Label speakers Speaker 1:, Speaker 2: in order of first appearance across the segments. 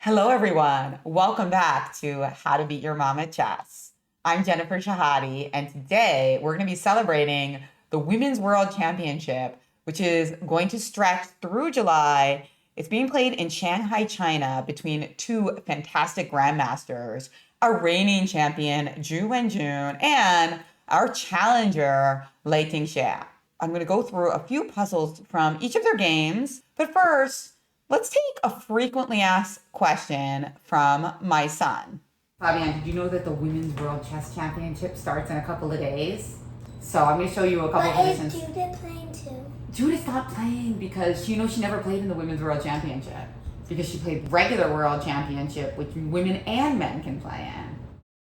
Speaker 1: Hello, everyone. Welcome back to How to Beat Your Mom at Chess. I'm Jennifer Shahade, and today we're going to be celebrating the Women's World Championship, which is going to stretch through July. It's being played in Shanghai, China, between two fantastic grandmasters, our reigning champion, Ju Wenjun, and our challenger, Lei Tingjie. I'm going to go through a few puzzles from each of their games, but first, let's take a frequently asked question from my son. Fabian, did you know that the Women's World Chess Championship starts in a couple of days? So I'm going to show you a couple of positions.
Speaker 2: But is Judith playing too?
Speaker 1: Judith stopped playing because she never played in the Women's World Championship. Because she played regular World Championship, which women and men can play in.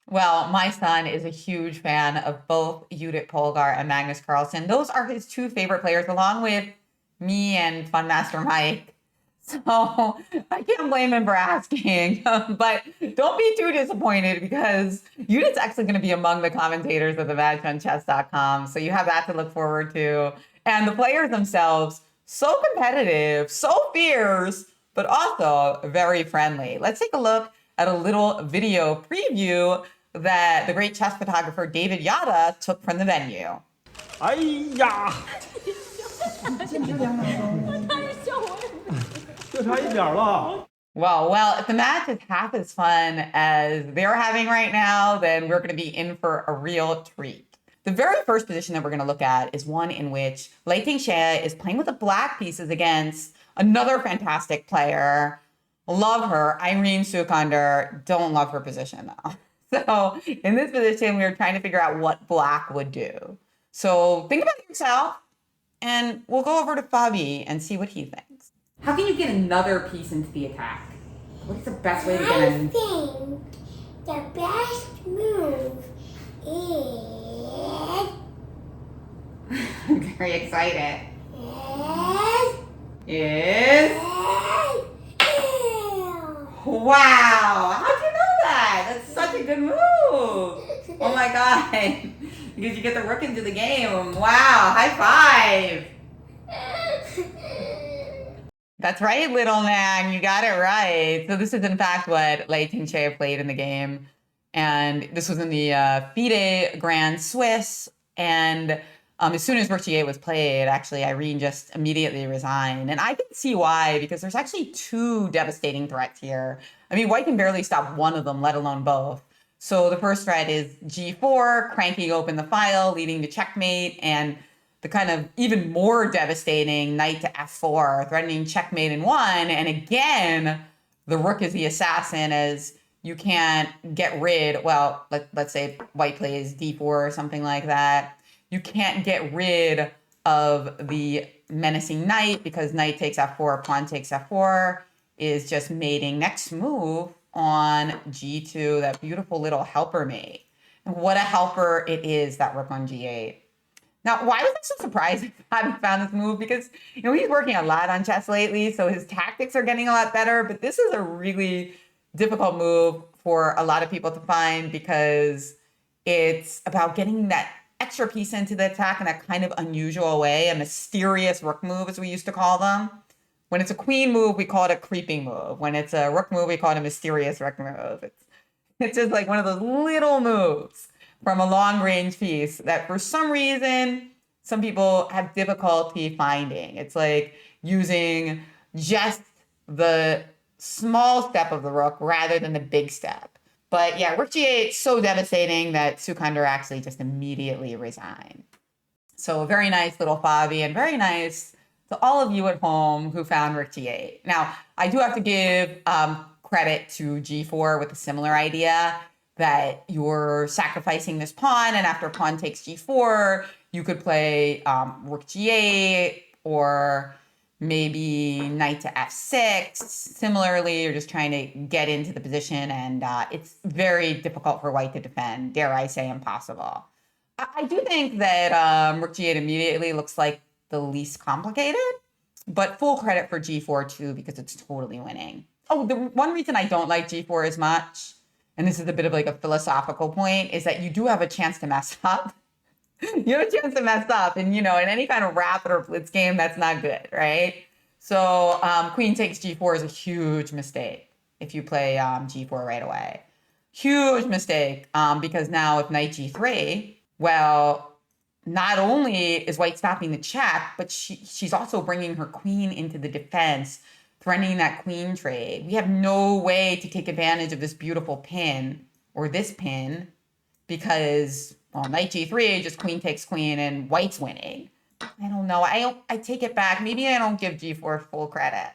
Speaker 1: Well, my son is a huge fan of both Judith Polgar and Magnus Carlsen. Those are his two favorite players, along with me and Fun Master Mike. So I can't blame him for asking, but don't be too disappointed because Judith's actually going to be among the commentators of the match on chess.com. So you have that to look forward to. And the players themselves, so competitive, so fierce, but also very friendly. Let's take a look at a little video preview that the great chess photographer David Yada took from the venue. Well, if the match is half as fun as they're having right now, then we're going to be in for a real treat. The very first position that we're going to look at is one in which Lei Tingjie is playing with the black pieces against another fantastic player. Love her, Irene Sukander. Don't love her position though. So in this position, we were trying to figure out what black would do. So think about it yourself, and we'll go over to Fabi and see what he thinks. How can you get another piece into the attack? What's the best way to get in?
Speaker 2: I think the best move is...
Speaker 1: I'm very excited. Is... Wow! How'd you know that? That's such a good move. Oh my god. Because you get the rook into the game. Wow, high five. That's right, little man. You got it right. So this is, in fact, what Lei Tingjie played in the game. And this was in the FIDE Grand Swiss. And as soon as rook g8 was played, actually, Irene just immediately resigned. And I can see why, because there's actually two devastating threats here. I mean, white can barely stop one of them, let alone both. So the first threat is g4, cranking open the file, leading to checkmate, and the kind of even more devastating knight to f4, threatening checkmate in one. And again, the rook is the assassin, as you can't get rid, well, let's say white plays d4 or something like that. You can't get rid of the menacing knight because knight takes f4, pawn takes f4 is just mating. Next move on g2, that beautiful little helper mate. And what a helper it is, that rook on g8. Now, why was I so surprised I haven't found this move? Because, he's working a lot on chess lately, so his tactics are getting a lot better. But this is a really difficult move for a lot of people to find because it's about getting that extra piece into the attack in a kind of unusual way, a mysterious rook move, as we used to call them. When it's a queen move, we call it a creeping move. When it's a rook move, we call it a mysterious rook move. It's just like one of those little moves from a long-range piece that for some reason, some people have difficulty finding. It's like using just the small step of the rook rather than the big step. But yeah, rook g8 so devastating that Sukander actually just immediately resigned. So very nice little Fabi, and very nice to all of you at home who found rook g8. Now, I do have to give credit to g4 with a similar idea, that you're sacrificing this pawn, and after pawn takes g4, you could play rook g8, or maybe knight to f6. Similarly, you're just trying to get into the position, and it's very difficult for white to defend, dare I say impossible. I do think that rook g8 immediately looks like the least complicated, but full credit for g4 too, because it's totally winning. Oh, the one reason I don't like g4 as much, and this is a bit of like a philosophical point, is that you do have a chance to mess up. You have a chance to mess up, and in any kind of rapid or blitz game, that's not good, right? So queen takes g4 is a huge mistake. if you play g4 right away. Huge mistake, because now if knight g3, well, not only is white stopping the check, but she's also bringing her queen into the defense, threatening that queen trade. We have no way to take advantage of this beautiful pin, or this pin, because, well, knight g3, just queen takes queen, and white's winning. I don't know. I take it back. Maybe I don't give g4 full credit.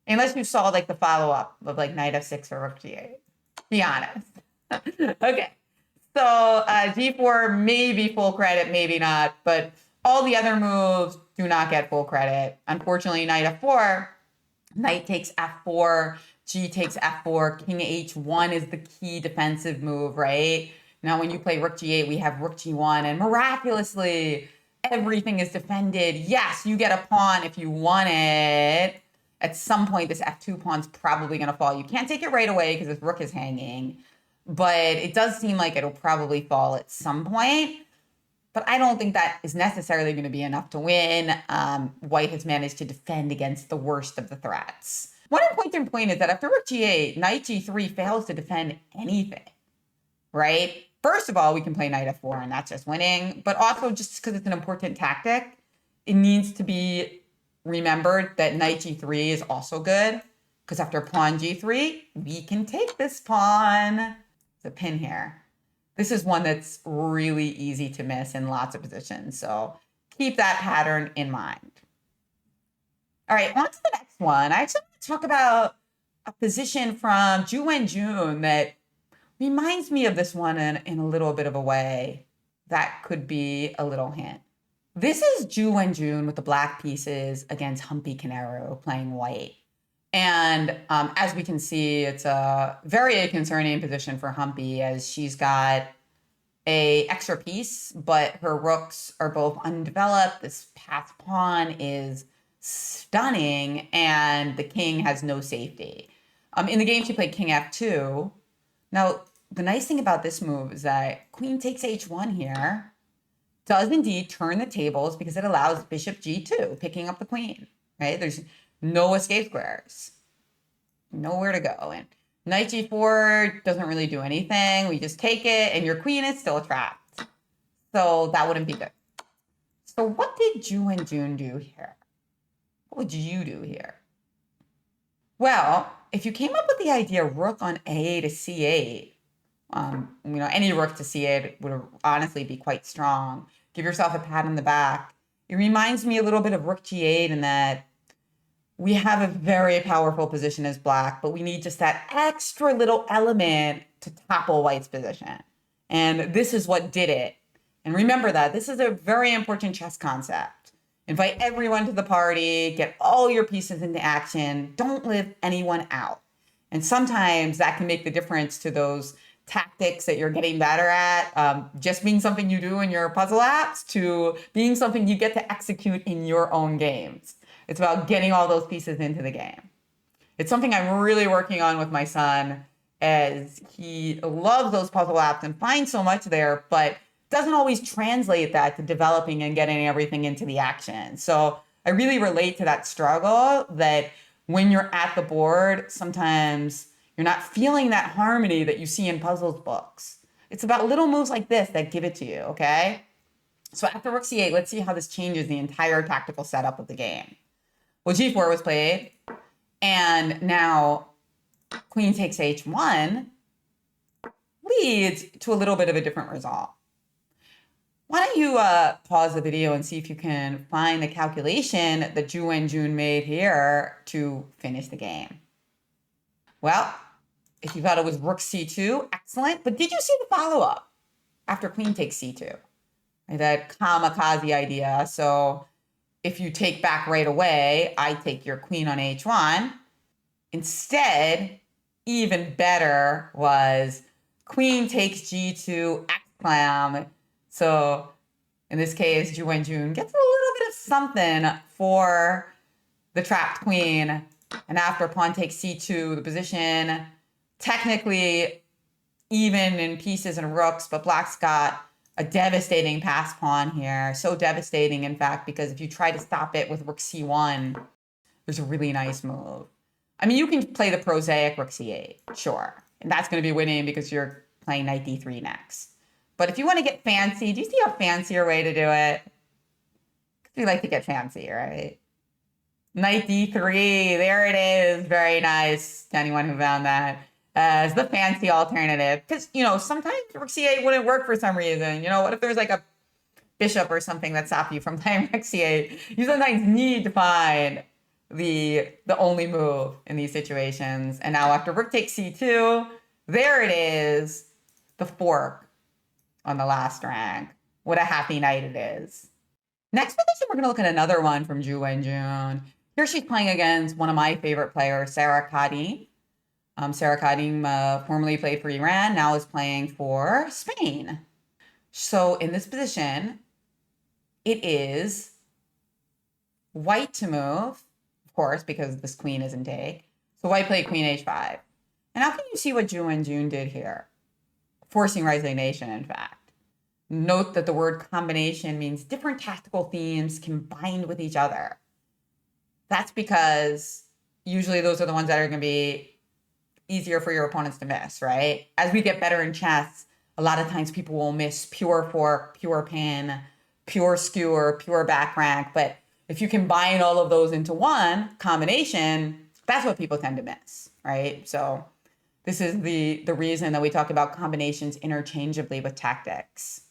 Speaker 1: Unless you saw, like, the follow-up of, like, knight f6 or rook g8. Be honest. Okay. So g4 maybe full credit, maybe not. But all the other moves do not get full credit. Unfortunately, knight f4, knight takes f4, g takes f4, king h1 is the key defensive move, right? Now, when you play rook g8, we have rook g1, and miraculously, everything is defended. Yes, you get a pawn if you want it. At some point, this f2 pawn's probably going to fall. You can't take it right away because this rook is hanging, but it does seem like it'll probably fall at some point. But I don't think that is necessarily going to be enough to win. White has managed to defend against the worst of the threats. One important point is that after rook g8, knight g3 fails to defend anything, right? First of all, we can play knight f4, and that's just winning. But also, just because it's an important tactic, it needs to be remembered that knight g3 is also good, because after pawn g3, we can take this pawn. The pin here. This is one that's really easy to miss in lots of positions, so keep that pattern in mind. All right, on to the next one. I actually want to talk about a position from Ju Wenjun that reminds me of this one in a little bit of a way. That could be a little hint. This is Ju Wenjun with the black pieces against Humpy Koneru playing white. And as we can see, it's a very concerning position for Humpy, as she's got a extra piece, but her rooks are both undeveloped. This passed pawn is stunning, and the king has no safety. In the game, she played king f2. Now, the nice thing about this move is that queen takes h1 here does indeed turn the tables, because it allows bishop g2, picking up the queen, right? There's no escape squares, nowhere to go. And knight g4 doesn't really do anything. We just take it, and your queen is still trapped. So that wouldn't be good. So what did Ju Wenjun do here? What would you do here? Well, if you came up with the idea rook on a to c8, any rook to c8 would honestly be quite strong. Give yourself a pat on the back. It reminds me a little bit of rook g8 in that we have a very powerful position as black, but we need just that extra little element to topple white's position. And this is what did it. And remember that this is a very important chess concept. Invite everyone to the party, get all your pieces into action, don't leave anyone out. And sometimes that can make the difference to those tactics that you're getting better at, just being something you do in your puzzle apps, to being something you get to execute in your own games. It's about getting all those pieces into the game. It's something I'm really working on with my son, as he loves those puzzle apps and finds so much there, but doesn't always translate that to developing and getting everything into the action. So I really relate to that struggle, that when you're at the board, sometimes you're not feeling that harmony that you see in puzzles books. It's about little moves like this that give it to you, okay? So after rook c8, let's see how this changes the entire tactical setup of the game. Well, g4 was played, and now queen takes h1 leads to a little bit of a different result. Why don't you pause the video and see if you can find the calculation that Ju Wenjun made here to finish the game. Well, if you thought it was rook c2, excellent. But did you see the follow-up after queen takes c2? That kamikaze idea. So if you take back right away, I take your queen on h1. Instead, even better was queen takes g2, exclam. So in this case, Ju Wenjun gets a little bit of something for the trapped queen. And after pawn takes c2, the position technically even in pieces and rooks, but black's got a devastating pass pawn here. So devastating, in fact, because if you try to stop it with rook c1, there's a really nice move. I mean, you can play the prosaic rook c8, sure. And that's going to be winning because you're playing knight d3 next. But if you want to get fancy, do you see a fancier way to do it? We like to get fancy, right? Knight d3, there it is. Very nice to anyone who found that as the fancy alternative. Because, you know, sometimes rook c8 wouldn't work for some reason. You know, what if there's like a bishop or something that stops you from playing rook c8? You sometimes need to find the only move in these situations. And now after rook takes c2, there it is, the fork on the last rank. What a happy night it is. Next position, we're going to look at another one from Ju Wenjun. Here she's playing against one of my favorite players, Sarasadat. Sarasadat formerly played for Iran, now is playing for Spain. So in this position, it is white to move, of course, because this queen is in take. So white played queen h5. And how can you see what Ju Wenjun did here? Forcing resignation, in fact. Note that the word combination means different tactical themes combined with each other. That's because usually those are the ones that are going to be easier for your opponents to miss, right? As we get better in chess, a lot of times people will miss pure fork, pure pin, pure skewer, pure back rank. But if you combine all of those into one combination, that's what people tend to miss, right? So this is the reason that we talk about combinations interchangeably with tactics.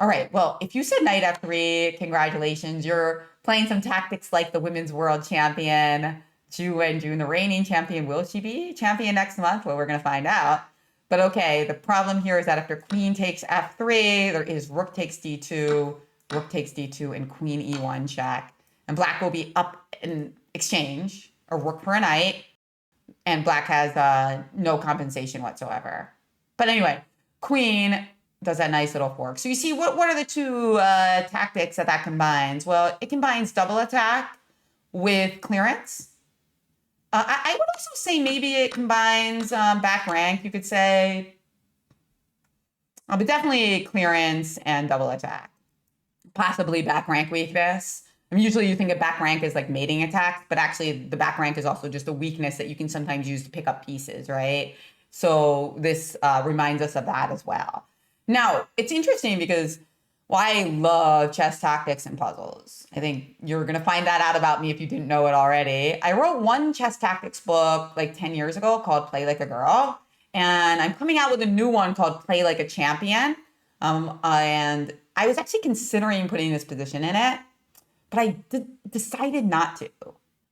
Speaker 1: All right, well, if you said knight f3, congratulations. You're playing some tactics like the women's world champion, Ju Wenjun, the reigning champion. Will she be champion next month? Well, we're going to find out. But okay, the problem here is that after queen takes f3, there is rook takes d2, and queen e1 check. And black will be up in exchange, a rook for a knight, and black has no compensation whatsoever. But anyway, queen does that nice little fork. So you see, what are the two tactics that combines? Well, it combines double attack with clearance. I would also say maybe it combines back rank, you could say. But definitely clearance and double attack. Possibly back rank weakness. I mean, usually you think of back rank as like mating attacks, but actually the back rank is also just a weakness that you can sometimes use to pick up pieces, right? So this reminds us of that as well. Now, it's interesting because I love chess tactics and puzzles. I think you're going to find that out about me if you didn't know it already. I wrote one chess tactics book like 10 years ago called Play Like a Girl. And I'm coming out with a new one called Play Like a Champion. And I was actually considering putting this position in it, but I decided not to.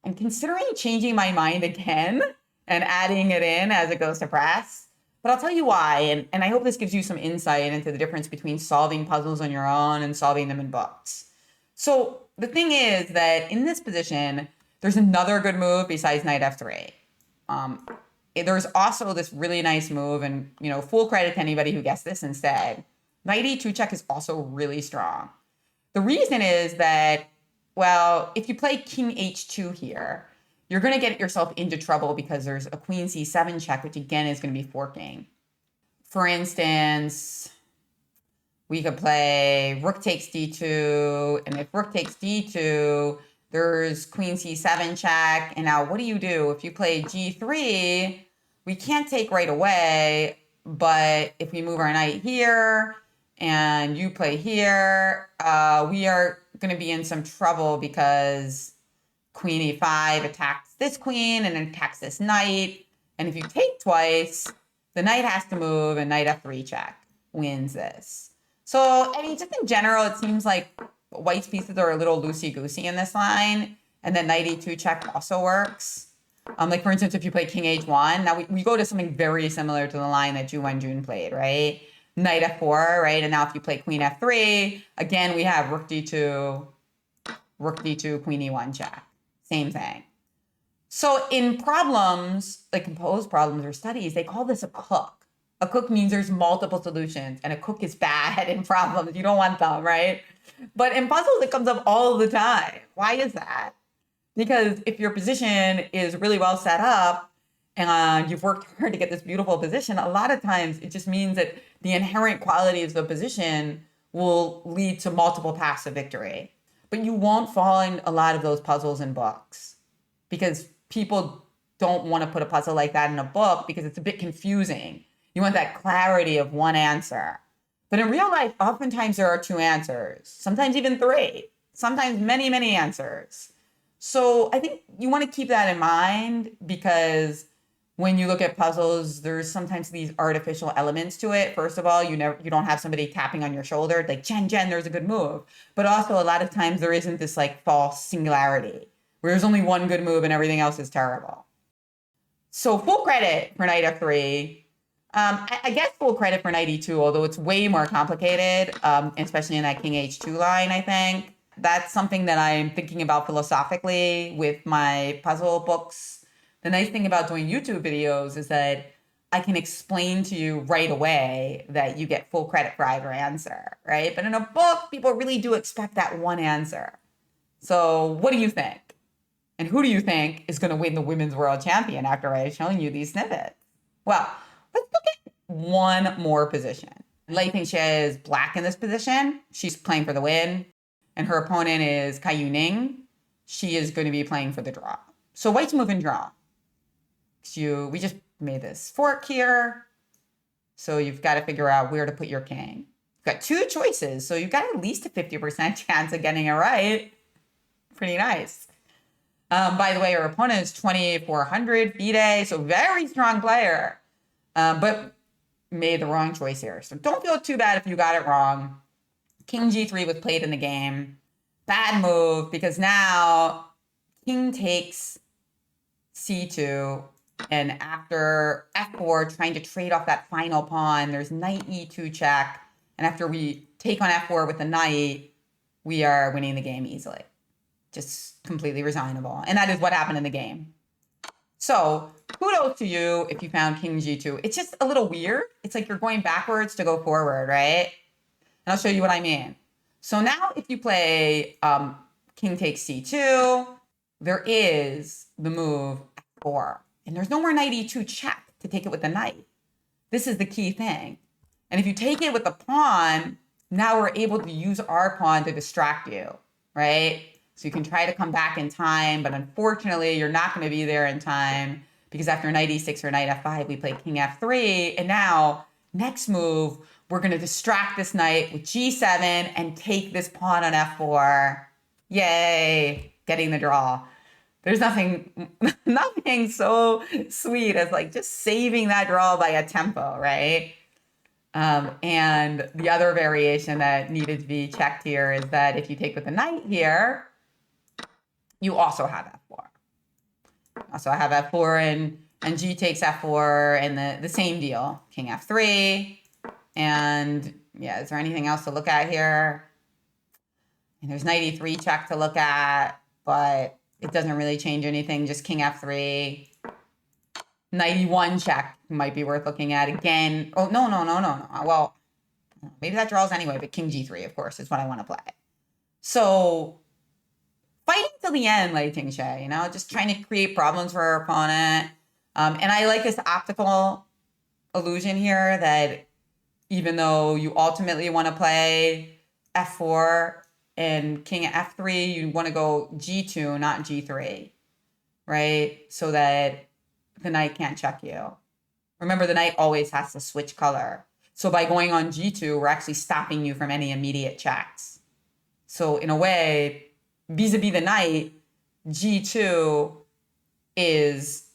Speaker 1: I'm considering changing my mind again and adding it in as it goes to press. But I'll tell you why, and I hope this gives you some insight into the difference between solving puzzles on your own and solving them in books. So the thing is that in this position, there's another good move besides knight f3. There's also this really nice move, and full credit to anybody who guessed this instead. Knight e2 check is also really strong. The reason is that, well, if you play king h2 here, you're going to get yourself into trouble because there's a queen c7 check, which again is going to be forking. For instance, we could play rook takes d2, and if rook takes d2, there's queen c7 check. And now what do? If you play g3, we can't take right away, but if we move our knight here and you play here, we are going to be in some trouble because queen e5 attacks this queen and attacks this knight. And if you take twice, the knight has to move, and knight f3 check wins this. So, I mean, just in general, it seems like white's pieces are a little loosey-goosey in this line. And then knight e2 check also works. Like, for instance, if you play king h1, now we go to something very similar to the line that Ju Wenjun played, right? Knight f4, right? And now if you play queen f3, again, we have rook d2, queen e1 check. Same thing. So in problems, like composed problems or studies, they call this a cook. A cook means there's multiple solutions, and a cook is bad in problems. You don't want them, right? But in puzzles, it comes up all the time. Why is that? Because if your position is really well set up and you've worked hard to get this beautiful position, a lot of times it just means that the inherent qualities of the position will lead to multiple paths to victory. But you won't find a lot of those puzzles in books because people don't want to put a puzzle like that in a book because it's a bit confusing. You want that clarity of one answer. But in real life, oftentimes there are two answers, sometimes even three, sometimes many, many answers. So I think you want to keep that in mind because when you look at puzzles, there's sometimes these artificial elements to it. First of all, you don't have somebody tapping on your shoulder like Jen, there's a good move. But also a lot of times there isn't this like false singularity where there's only one good move and everything else is terrible. So full credit for knight f3. I guess full credit for knight e2, although it's way more complicated, especially in that king h2 line, I think. That's something that I'm thinking about philosophically with my puzzle books. The nice thing about doing YouTube videos is that I can explain to you right away that you get full credit for either answer, right? But in a book, people really do expect that one answer. So what do you think? And who do you think is going to win the Women's World Champion after I've shown you these snippets? Well, let's look at one more position. Lei Tingjie is black in this position. She's playing for the win. And her opponent is Kaiyu Ning. She is going to be playing for the draw. So white's move and draw. We just made this fork here. So you've got to figure out where to put your king. You've got two choices. So you've got at least a 50% chance of getting it right. Pretty nice. By the way, her opponent is 2,400 FIDE, so very strong player, but made the wrong choice here. So don't feel too bad if you got it wrong. King g3 was played in the game. Bad move, because now king takes c2, and after f4, trying to trade off that final pawn, there's knight e2 check, and after we take on f4 with the knight, we are winning the game easily. Just completely resignable. And that is what happened in the game. So kudos to you if you found king g2. It's just a little weird. It's like you're going backwards to go forward, right? And I'll show you what I mean. So now if you play king takes c2, there is the move f4. And there's no more knight e2 check to take it with the knight. This is the key thing. And if you take it with the pawn, now we're able to use our pawn to distract you, right? So you can try to come back in time, but unfortunately, you're not going to be there in time because after knight e6 or knight f5, we play king f3. And now, next move, we're going to distract this knight with g7 and take this pawn on f4. Yay, getting the draw. There's nothing so sweet as like just saving that draw by a tempo, right? And the other variation that needed to be checked here is that if you take with the knight here, you also have f4. Also I have f4 and g takes f4 and the same deal. King f3. And yeah, is there anything else to look at here? And there's knight e3 check to look at, but it doesn't really change anything, just king f3. Knight e1 check might be worth looking at again. Oh, no. Well, maybe that draws anyway, but king g3, of course, is what I want to play. So fighting till the end, Lei Tingjie, just trying to create problems for her opponent. And I like this optical illusion here that even though you ultimately want to play f4 and king f3, you want to go g2, not g3, right? So that the knight can't check you. Remember, the knight always has to switch color. So by going on g2, we're actually stopping you from any immediate checks. So in a way, vis-a-vis the knight, g2 is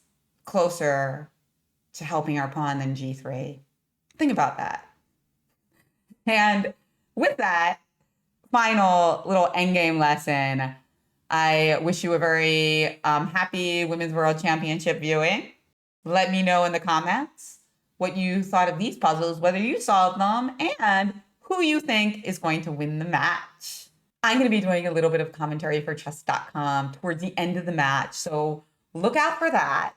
Speaker 1: closer to helping our pawn than g3. Think about that. And with that final little endgame lesson, I wish you a very happy Women's World Championship viewing. Let me know in the comments what you thought of these puzzles, whether you solved them, and who you think is going to win the match. I'm going to be doing a little bit of commentary for chess.com towards the end of the match, so look out for that.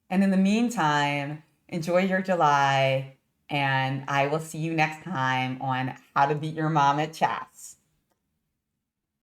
Speaker 1: And in the meantime, enjoy your July, and I will see you next time on How to Beat Your Mom at Chess.